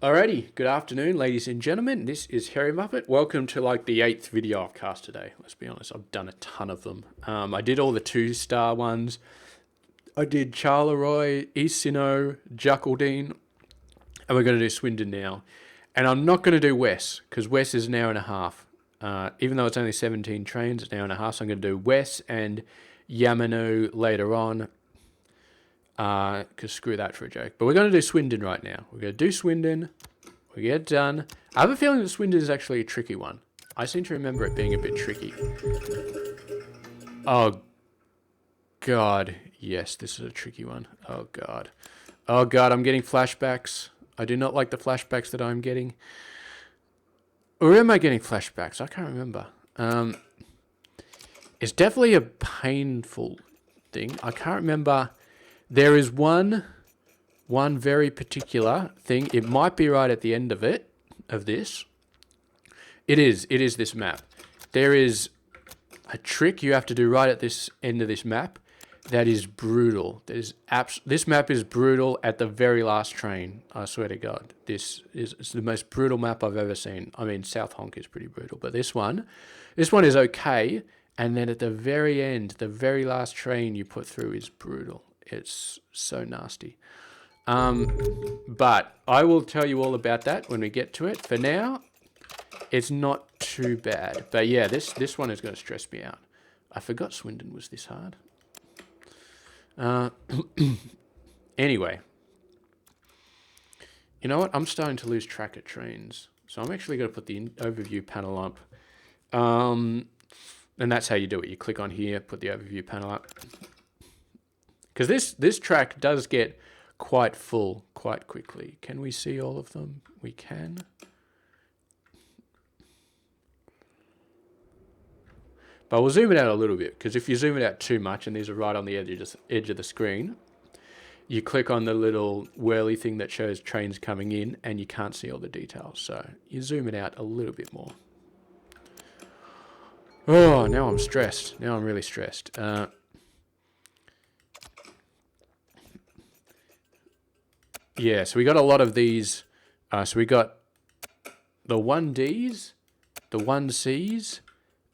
Alrighty, good afternoon, ladies and gentlemen. This is Hairymuppet. Welcome to like the 8th video I've cast today. Let's be honest, I've done a ton of them. I did all the 2-star ones. I did Charleroi, East Sinnoh, Juckledine, and we're going to do Swindon now. And I'm not going to do West, because West is an hour and a half. Even though it's only 17 trains, it's an hour and a half, so I'm going to do West and Yamano later on. Because screw that for a joke. But we're going to do Swindon right now. We're going to do Swindon. We get it done. I have a feeling that Swindon is actually a tricky one. I seem to remember it being a bit tricky. Oh, God. Yes, this is a tricky one. Oh, God. Oh, God, I'm getting flashbacks. I do not like the flashbacks that I'm getting. Or am I getting flashbacks? I can't remember. It's definitely a painful thing. I can't remember. There is one very particular thing. It might be right at the end of this. It is this map. There is a trick you have to do right at this end of this map that is brutal. This map is brutal at the very last train. I swear to God. It's the most brutal map I've ever seen. I mean, South Honk is pretty brutal, but this one is okay. And then at the very end, the very last train you put through is brutal. It's so nasty. But I will tell you all about that when we get to it. For now, it's not too bad. But yeah, this one is going to stress me out. I forgot Swindon was this hard. Anyway. You know what? I'm starting to lose track of trains. So I'm actually going to put the overview panel up. And that's how you do it. You click on here, put the overview panel up. Because this track does get quite full quite quickly. Can we see all of them? We can. But we'll zoom it out a little bit, because if you zoom it out too much, and these are right on the edge of the screen, you click on the little whirly thing that shows trains coming in, and you can't see all the details. So you zoom it out a little bit more. Oh, now I'm stressed. Now I'm really stressed. Yeah, so we got a lot of these. So we got the 1Ds, the 1Cs,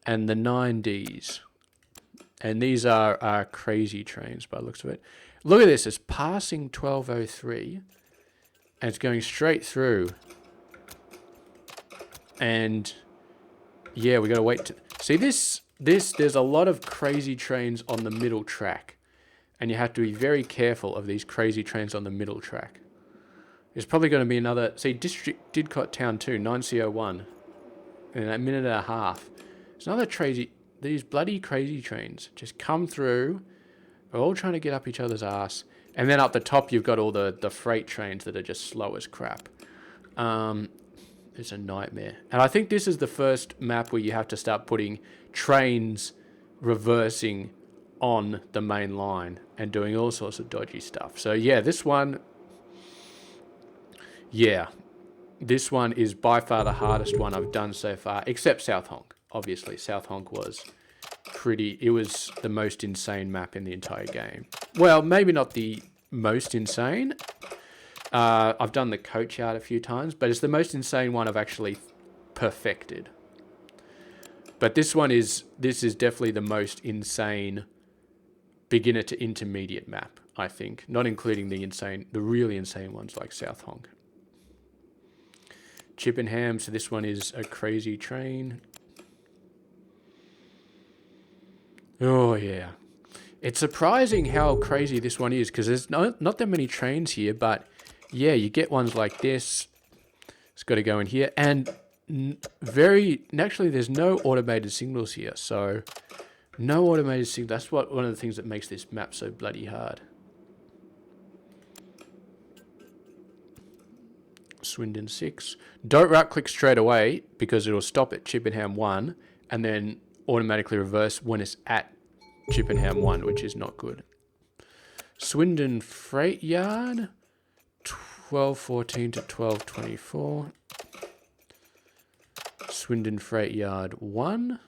and the 9Ds. And these are crazy trains by the looks of it. Look at this. It's passing 1203. And it's going straight through. And yeah, we got to wait to... See, there's a lot of crazy trains on the middle track. And you have to be very careful of these crazy trains on the middle track. There's probably going to be another... See, District Didcot Town 2, 9CO1. In a minute and a half. There's another crazy... These bloody crazy trains just come through. We're all trying to get up each other's ass. And then up the top, you've got all the freight trains that are just slow as crap. It's a nightmare. And I think this is the first map where you have to start putting trains reversing on the main line and doing all sorts of dodgy stuff. So yeah, this one is by far the hardest one I've done so far, except South Honk. Obviously, South Honk was it was the most insane map in the entire game. Well, maybe not the most insane. I've done the coach out a few times, but it's the most insane one I've actually perfected. But this is definitely the most insane beginner to intermediate map, I think. Not including the really insane ones like South Honk. Chippenham, so this one is a crazy train. Oh, yeah. It's surprising how crazy this one is, because there's not that many trains here, but yeah, you get ones like this. It's got to go in here. And naturally, there's no automated signals here, so no automated signals. That's one of the things that makes this map so bloody hard. Swindon 6. Don't right click straight away, because it'll stop at Chippenham 1 and then automatically reverse when it's at Chippenham 1, which is not good. Swindon Freight Yard, 1214 to 1224. Swindon Freight Yard 1.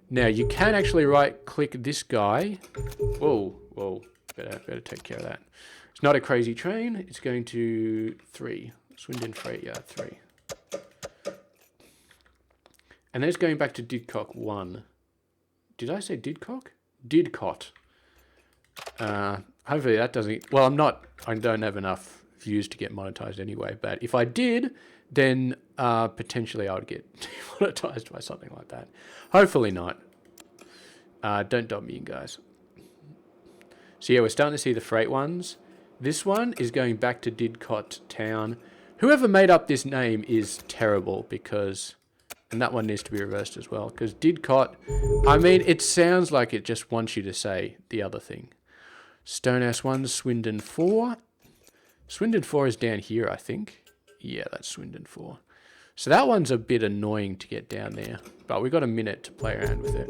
Now, you can actually right-click this guy. Whoa. Better take care of that. It's not a crazy train. It's going to 3. Swindon Freight Yard 3. And then it's going back to Didcot 1. Did I say Didcot? Didcot. Hopefully that doesn't... Well, I don't have enough views to get monetized anyway. But if I did, then potentially I would get demonetized by something like that. Hopefully not. Don't dot me in, guys. So yeah, we're starting to see the freight ones. This one is going back to Didcot Town. Whoever made up this name is terrible because... And that one needs to be reversed as well. Because Didcot, I mean, it sounds like it just wants you to say the other thing. Stonehouse 1, Swindon 4. Swindon 4 is down here, I think. Yeah, that's Swindon 4. So that one's a bit annoying to get down there. But we've got a minute to play around with it.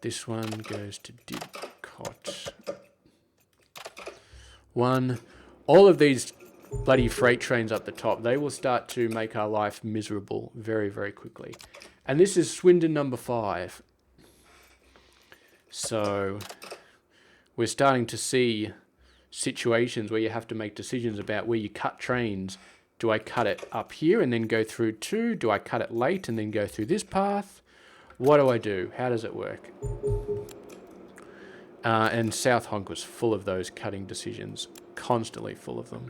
This one goes to Didcot 1. All of these bloody freight trains up the top, they will start to make our life miserable very, very quickly. And this is Swindon number 5. So we're starting to see situations where you have to make decisions about where you cut trains. Do I cut it up here and then go through 2? Do I cut it late and then go through this path? What do I do? How does it work? And South Honk was full of those cutting decisions, constantly full of them.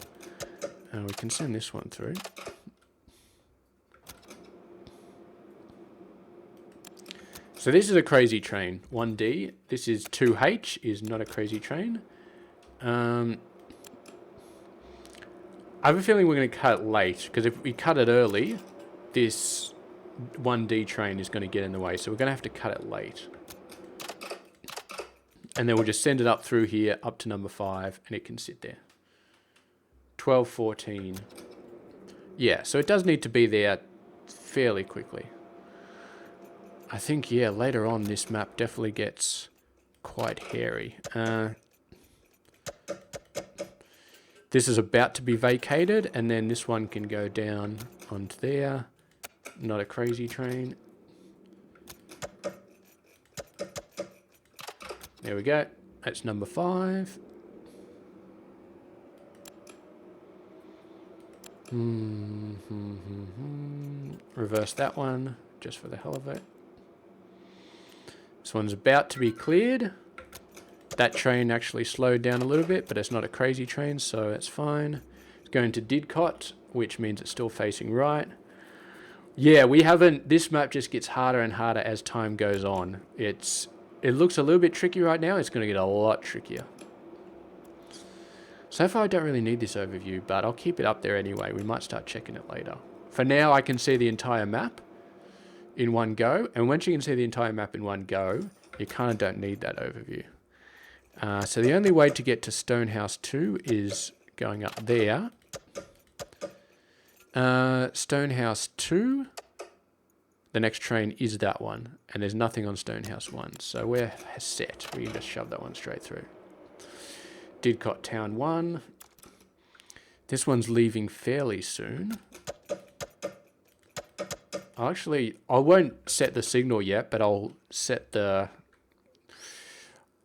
We can send this one through. So this is a crazy train, 1D. This is 2H, is not a crazy train. I have a feeling we're going to cut it late, because if we cut it early, this 1D train is going to get in the way. So we're going to have to cut it late. And then we'll just send it up through here, up to number 5, and it can sit there. 12, 14. Yeah, so it does need to be there fairly quickly. I think, yeah, later on this map definitely gets quite hairy. This is about to be vacated, and then this one can go down onto there. Not a crazy train. There we go. That's number 5. Reverse that one, just for the hell of it. This one's about to be cleared. That train actually slowed down a little bit, but it's not a crazy train, so that's fine. It's going to Didcot, which means it's still facing right. Yeah, we haven't... This map just gets harder and harder as time goes on. It looks a little bit tricky right now. It's going to get a lot trickier. So far, I don't really need this overview, but I'll keep it up there anyway. We might start checking it later. For now, I can see the entire map in one go. And once you can see the entire map in one go, you kind of don't need that overview. So the only way to get to Stonehouse 2 is going up there. Stonehouse 2, the next train is that one. And there's nothing on Stonehouse 1. So we're set. We can just shove that one straight through. Didcot Town 1. This one's leaving fairly soon. Actually, I won't set the signal yet, but I'll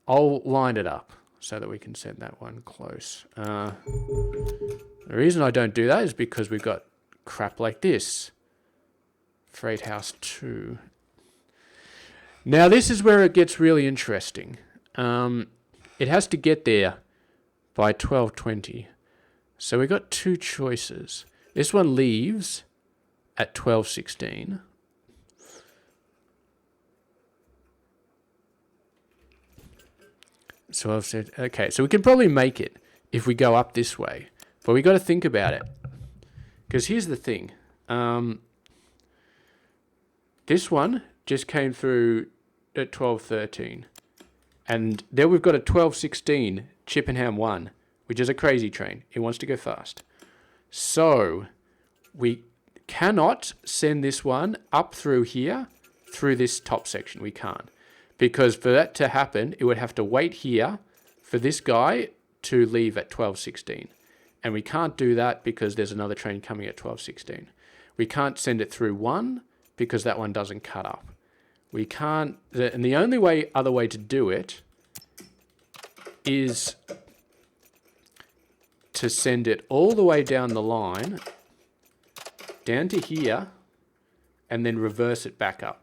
line it up so that we can send that one close. The reason I don't do that is because we've got crap like this. Freight House 2. Now, this is where it gets really interesting. It has to get there by 12:20. So we've got 2 choices. This one leaves at 12:16. So I've said, okay, so we can probably make it if we go up this way. But we got to think about it. Because here's the thing. This one just came through at 12:13. And then we've got a 12:16 Chippenham 1, which is a crazy train. It wants to go fast. So we cannot send this one up through here, through this top section. We can't. Because for that to happen, it would have to wait here for this guy to leave at 12:16. And we can't do that because there's another train coming at 12:16. We can't send it through 1 because that one doesn't cut up. We can't... And the only other way to do it is to send it all the way down the line, down to here, and then reverse it back up.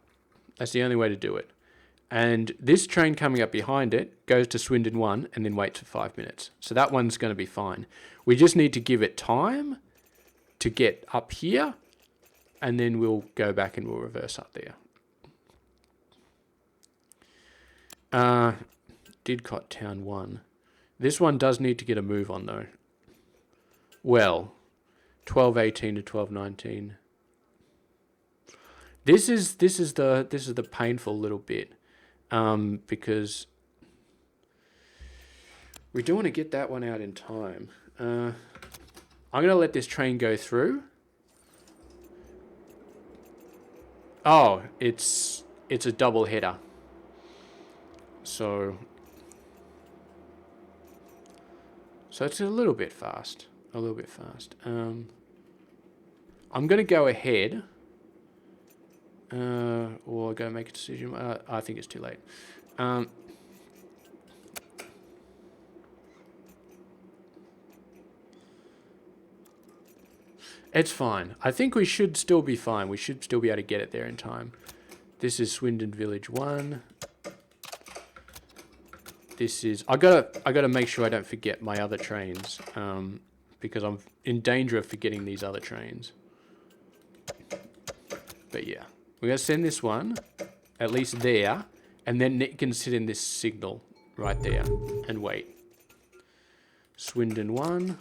That's the only way to do it. And this train coming up behind it goes to Swindon 1 and then waits for 5 minutes. So that one's going to be fine. We just need to give it time to get up here, and then we'll go back and we'll reverse up there. Didcot Town 1. This one does need to get a move on though. Well, 12:18 to 12:19. This is the painful little bit, because we do want to get that one out in time. I'm going to let this train go through. Oh, it's a double header. So it's a little bit fast. I'm going to go ahead. Or go make a decision. I think it's too late. It's fine. I think we should still be fine. We should still be able to get it there in time. This is Swindon Village 1. This is... I gotta make sure I don't forget my other trains, because I'm in danger of forgetting these other trains. But yeah. We're going to send this one, at least there, and then it can sit in this signal right there and wait. Swindon 1.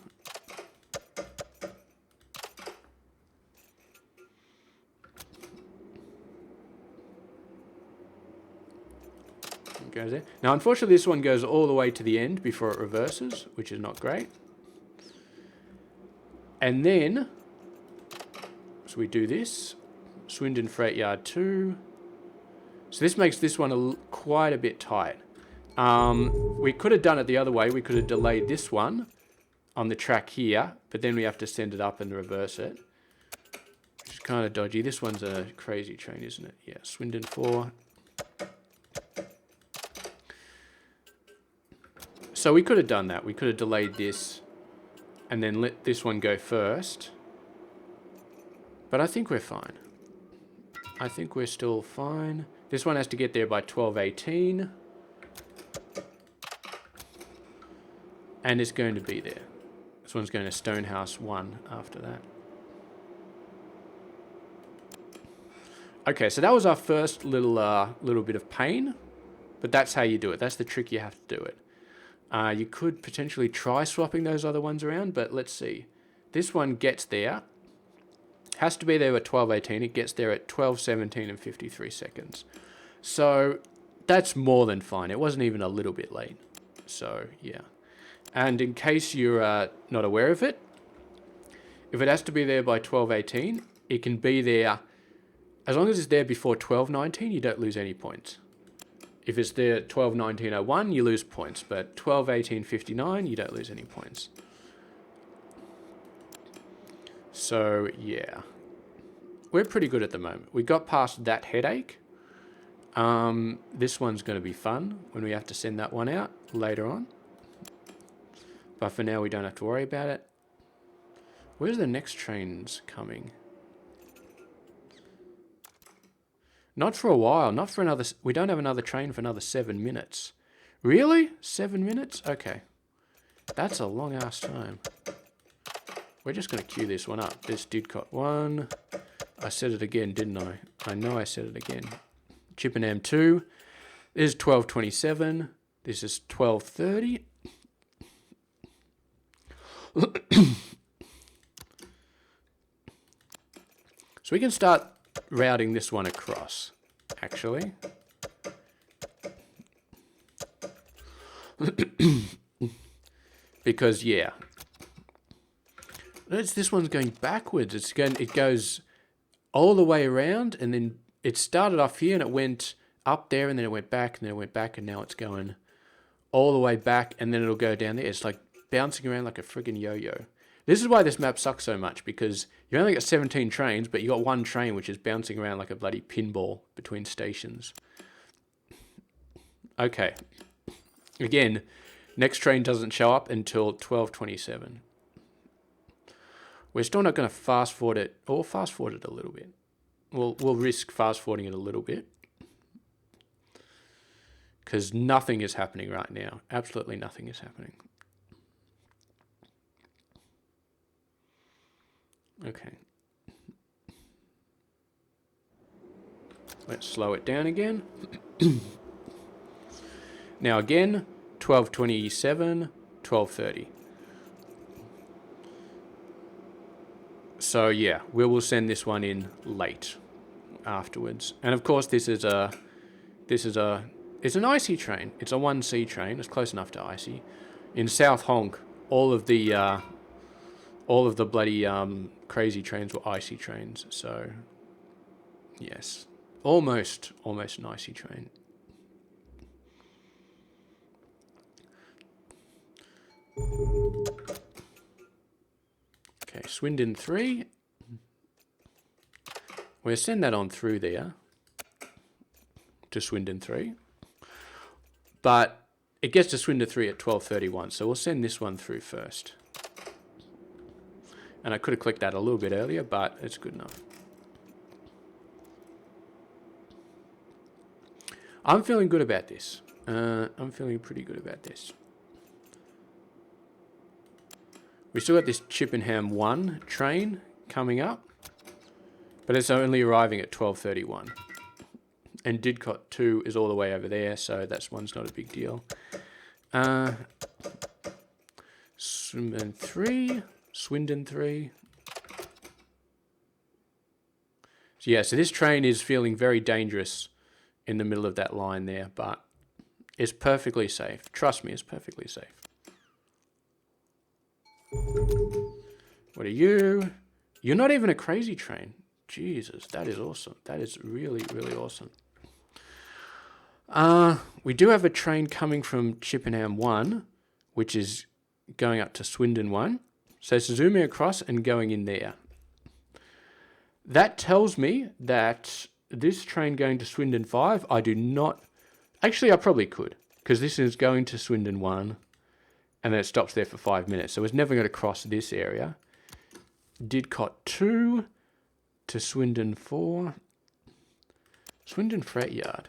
It goes there. Now, unfortunately, this one goes all the way to the end before it reverses, which is not great. And then, so we do this. Swindon Freight Yard 2. So this makes this one quite a bit tight. We could have done it the other way. We could have delayed this one on the track here, but then we have to send it up and reverse it, which is kind of dodgy. This one's a crazy train, isn't it? Yeah, Swindon 4. So we could have done that. We could have delayed this and then let this one go first. But I think we're fine. I think we're still fine. This one has to get there by 12:18. And it's going to be there. This one's going to Stonehouse 1 after that. Okay, so that was our first little bit of pain. But that's how you do it. That's the trick you have to do it. You could potentially try swapping those other ones around, but let's see. This one gets there. Has to be there at 12:18. It gets there at 12:17 and 53 seconds. So that's more than fine. It wasn't even a little bit late. So yeah. And in case you're not aware of it, if it has to be there by 12:18, it can be there as long as it's there before 12:19. You don't lose any points. If it's there at 12:19:01, you lose points. But 12:18:59, you don't lose any points. So, yeah. We're pretty good at the moment. We got past that headache. This one's going to be fun when we have to send that one out later on. But for now, we don't have to worry about it. Where's the next trains coming? Not for a while. Not for another... We don't have another train for another 7 minutes. Really? 7 minutes? Okay. That's a long-ass time. We're just going to queue this one up. This Didcot 1. I said it again, didn't I? I know I said it again. Chippenham 2. This is 12:27. This is 12:30. So we can start routing this one across, actually. Because, yeah. This one's going backwards. It goes all the way around, and then it started off here, and it went up there, and then it went back, and then it went back, and now it's going all the way back, and then it'll go down there. It's like bouncing around like a friggin' yo-yo. This is why this map sucks so much, because you only got 17 trains, but you got one train which is bouncing around like a bloody pinball between stations. Okay. Again, Next train doesn't show up until 12:27. We're still not going to fast forward it, or fast forward it a little bit. We'll risk fast forwarding it a little bit. Because nothing is happening right now. Absolutely nothing is happening. Okay. Let's slow it down again. Now again, 12:27, 12:30. So yeah, we will send this one in late afterwards. And of course this is it's an icy train. It's a 1C train. It's close enough to icy. In South Honk, all of the bloody crazy trains were icy trains. So yes, almost an icy train. Okay, Swindon 3. We'll send that on through there to Swindon 3. But it gets to Swindon 3 at 12:31, so we'll send this one through first. And I could have clicked that a little bit earlier, but it's good enough. I'm feeling good about this. I'm feeling pretty good about this. We still got this Chippenham 1 train coming up, but it's only arriving at 12:31. And Didcot 2 is all the way over there, so that one's not a big deal. Swindon 3. So yeah, so this train is feeling very dangerous in the middle of that line there, but it's perfectly safe. Trust me, it's perfectly safe. What are you? You're not even a crazy train. Jesus, that is awesome. That is really, really awesome. We do have a train coming from Chippenham 1, which is going up to Swindon 1. So it's zooming across and going in there. That tells me that this train going to Swindon 5, I do not... Actually, I probably could, because this is going to Swindon 1, and then it stops there for 5 minutes. So it's never going to cross this area. Didcot 2 to Swindon 4. Swindon Freight Yard.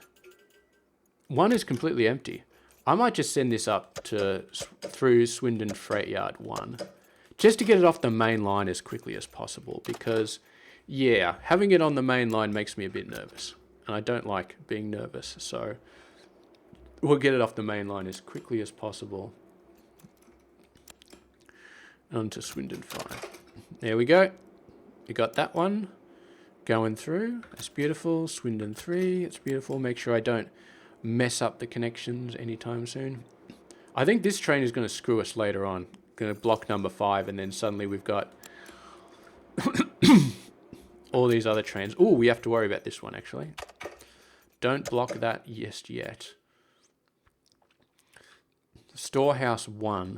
1 is completely empty. I might just send this up through Swindon Freight Yard 1, just to get it off the main line as quickly as possible, because, yeah, having it on the main line makes me a bit nervous, and I don't like being nervous, so we'll get it off the main line as quickly as possible. Onto Swindon 5. There we go. We got that one going through. That's beautiful. Swindon 3. It's beautiful. Make sure I don't mess up the connections anytime soon. I think this train is going to screw us later on. Going to block number 5, and then suddenly we've got all these other trains. Oh, we have to worry about this one, actually. Don't block that just yet. Storehouse 1.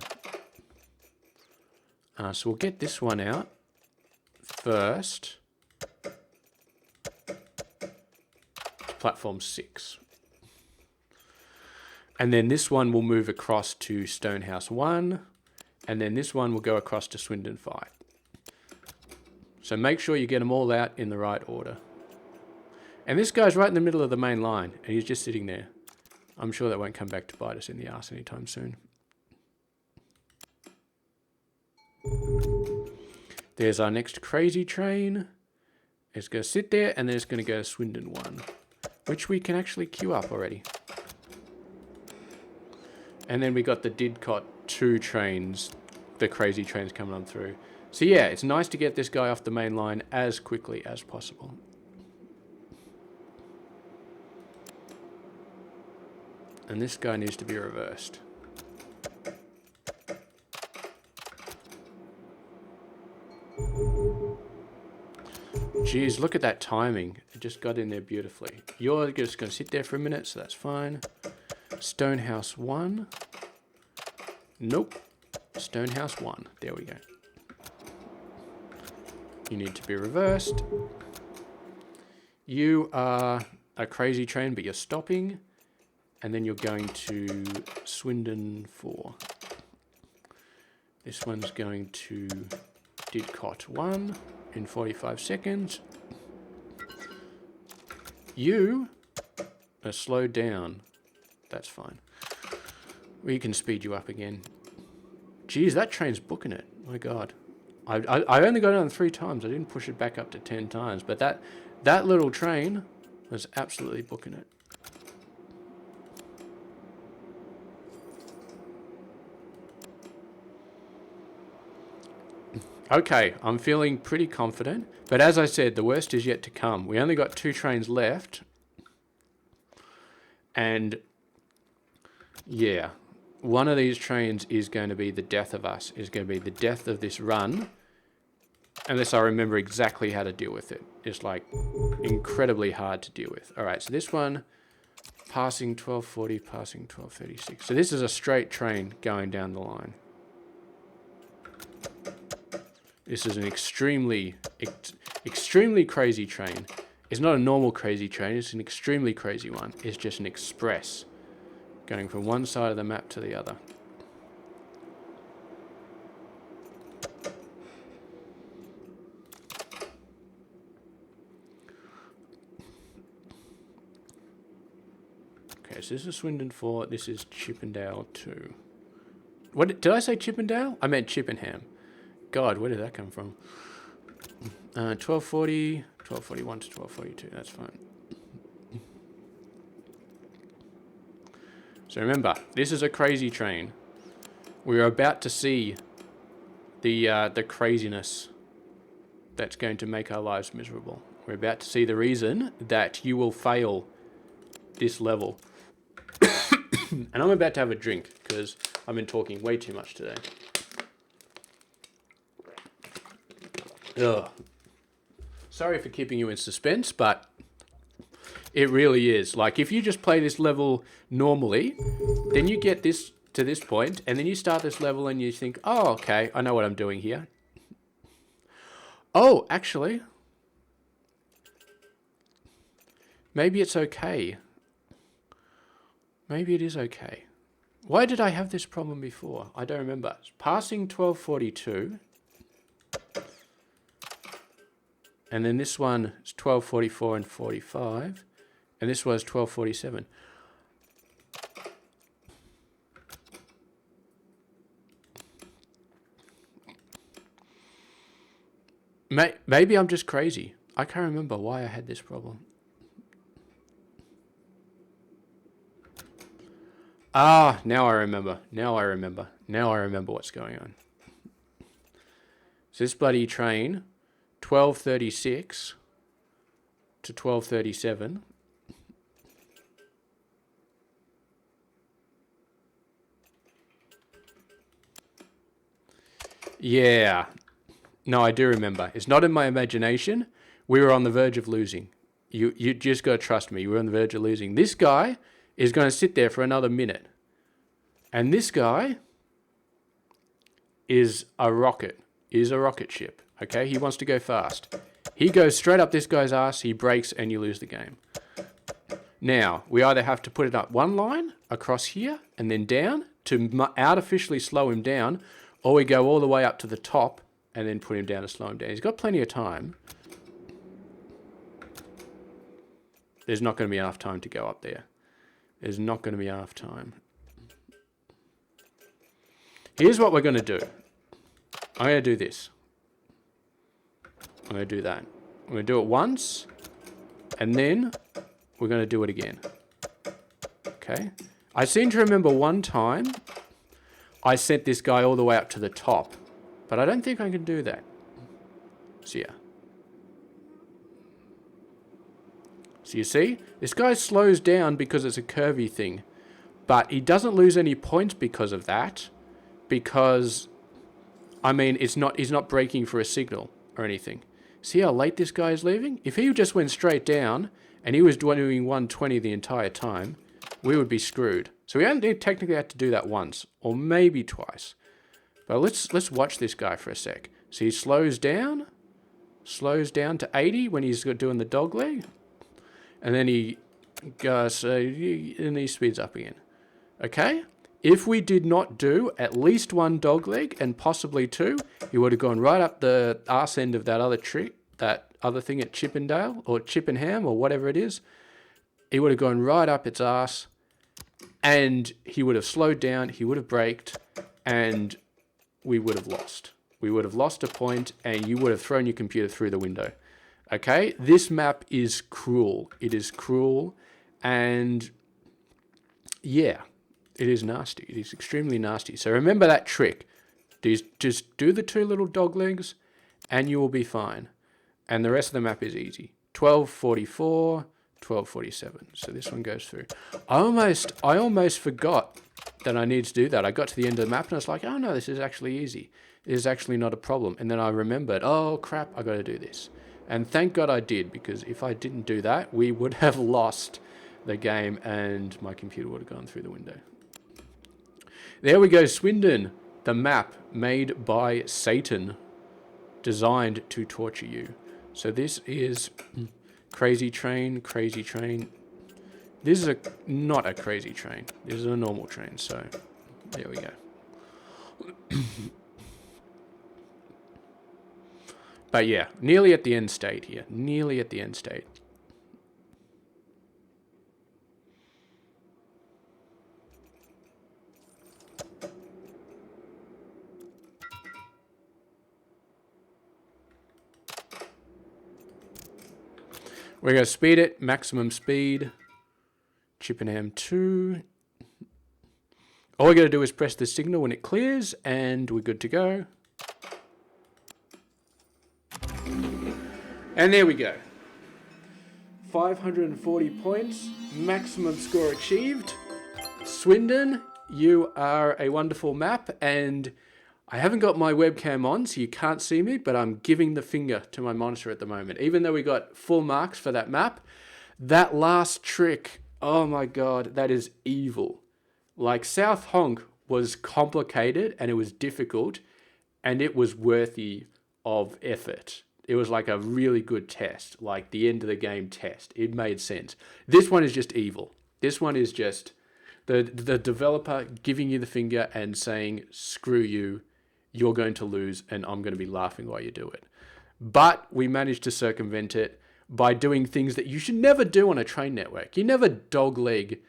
So we'll get this one out first. Platform 6. And then this one will move across to Stonehouse 1. And then this one will go across to Swindon 5. So make sure you get them all out in the right order. And this guy's right in the middle of the main line, and he's just sitting there. I'm sure that won't come back to bite us in the arse anytime soon. There's our next crazy train. It's going to sit there, and then it's going to go to Swindon 1, which we can actually queue up already. And then we got the Didcot 2 trains, the crazy trains coming on through. So yeah, it's nice to get this guy off the main line as quickly as possible. And this guy needs to be reversed. Jeez, look at that timing. It just got in there beautifully. You're just going to sit there for a minute, so that's fine. Stonehouse 1. Nope. Stonehouse 1. There we go. You need to be reversed. You are a crazy train, but you're stopping. and then you're going to Swindon 4. This one's going to Didcot 1 in 45 seconds. You are slowed down. That's fine. We can speed you up again. Geez, that train's booking it. My God. I only got it on 3 times. I didn't push it back up to 10 times. But that little train was absolutely booking it. Okay, I'm feeling pretty confident. But as I said, the worst is yet to come. We only got 2 trains left. And yeah, one of these trains is going to be the death of us. Is going to be the death of this run. Unless I remember exactly how to deal with it. It's like incredibly hard to deal with. All right, so this one, passing 1240, passing 1236. So this is a straight train going down the line. This is an extremely crazy train. It's not a normal crazy train. It's an extremely crazy one. It's just an express going from one side of the map to the other. Okay, so this is Swindon 4. This is Chippendale 2. What did I say? Chippendale? I meant Chippenham. God, where did that come from? 1240, 1241 to 1242. That's fine. So remember, this is a crazy train. We're about to see the craziness that's going to make our lives miserable. We're about to see the reason that you will fail this level. And I'm about to have a drink because I've been talking way too much today. Ugh. Sorry for keeping you in suspense, but it really is. Like, if you just play this level normally, then you get this to this point, and then you start this level and you think, oh, okay, I know what I'm doing here. Oh, actually, maybe it's okay. Maybe it is okay. Why did I have this problem before? I don't remember. Passing 1242. And then this one is 1244 and 45. And this was 1247. Maybe I'm just crazy. I can't remember why I had this problem. Ah, now I remember. Now I remember. Now I remember what's going on. So this bloody train... 1236 to 1237. Yeah. No, I do remember. It's not in my imagination. We were on the verge of losing. You just got to trust me. We were on the verge of losing. This guy is going to sit there for another minute. And this guy is a rocket. Is a rocket ship. Okay, he wants to go fast. He goes straight up this guy's ass, he brakes, and you lose the game. Now, we either have to put it up one line, across here, and then down, to artificially slow him down, or we go all the way up to the top, and then put him down to slow him down. He's got plenty of time. There's not going to be enough time to go up there. There's not going to be enough time. Here's what we're going to do. I'm going to do this. I'm going to do that. I'm going to do it once, and then we're going to do it again. Okay? I seem to remember one time I sent this guy all the way up to the top, but I don't think I can do that. So yeah. So you see, this guy slows down because it's a curvy thing, but he doesn't lose any points because of that, because, I mean, he's not braking for a signal or anything. See how late this guy is leaving? If he just went straight down and he was doing 120 the entire time, we would be screwed. So we only technically had to do that once, or maybe twice. But let's watch this guy for a sec. So he slows down to 80 when he's doing the dog leg, and then he And he speeds up again. Okay? If we did not do at least one dog leg and possibly two, he would have gone right up the arse end of that other trick, that other thing at Chippendale or Chippenham or whatever it is. He would have gone right up its arse and he would have slowed down, he would have braked, and we would have lost. We would have lost a point and you would have thrown your computer through the window. Okay? This map is cruel. It is cruel and yeah, it is nasty. It is extremely nasty. So remember that trick. Just do the two little dog legs and you will be fine. And the rest of the map is easy. 1244, 1247. So this one goes through. I almost forgot that I need to do that. I got to the end of the map and I was like, oh no, this is actually easy. It is actually not a problem. And then I remembered, oh crap, I got to do this. And thank God I did, because if I didn't do that, we would have lost the game and my computer would have gone through the window. There we go, Swindon, the map made by Satan, designed to torture you. So this is crazy train, crazy train. This is not a crazy train. This is a normal train, so there we go. But yeah, nearly at the end state here. Nearly at the end state. We're going to speed it, maximum speed. Chippenham 2. All we got to do is press the signal when it clears, and we're good to go. And there we go. 540 points, maximum score achieved. Swindon, you are a wonderful map, and I haven't got my webcam on, so you can't see me, but I'm giving the finger to my monitor at the moment. Even though we got full marks for that map, that last trick, oh my God, that is evil. Like, South Honk was complicated, and it was difficult, and it was worthy of effort. It was like a really good test, like the end of the game test. It made sense. This one is just evil. This one is just the developer giving you the finger and saying, screw you, you're going to lose, and I'm going to be laughing while you do it. But we managed to circumvent it by doing things that you should never do on a train network. You never dogleg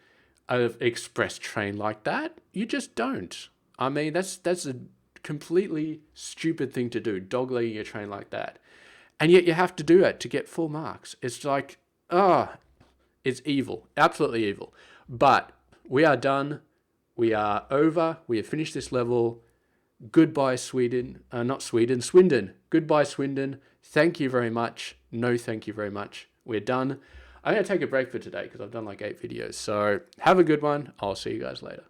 an express train like that. You just don't. I mean, that's a completely stupid thing to do, doglegging a train like that. And yet you have to do it to get full marks. It's like, it's evil, absolutely evil. But we are done. We are over. We have finished this level. Goodbye, Sweden. Not Sweden, Swindon. Goodbye, Swindon. Thank you very much. No, thank you very much. We're done. I'm going to take a break for today because I've done like 8 videos. So have a good one. I'll see you guys later.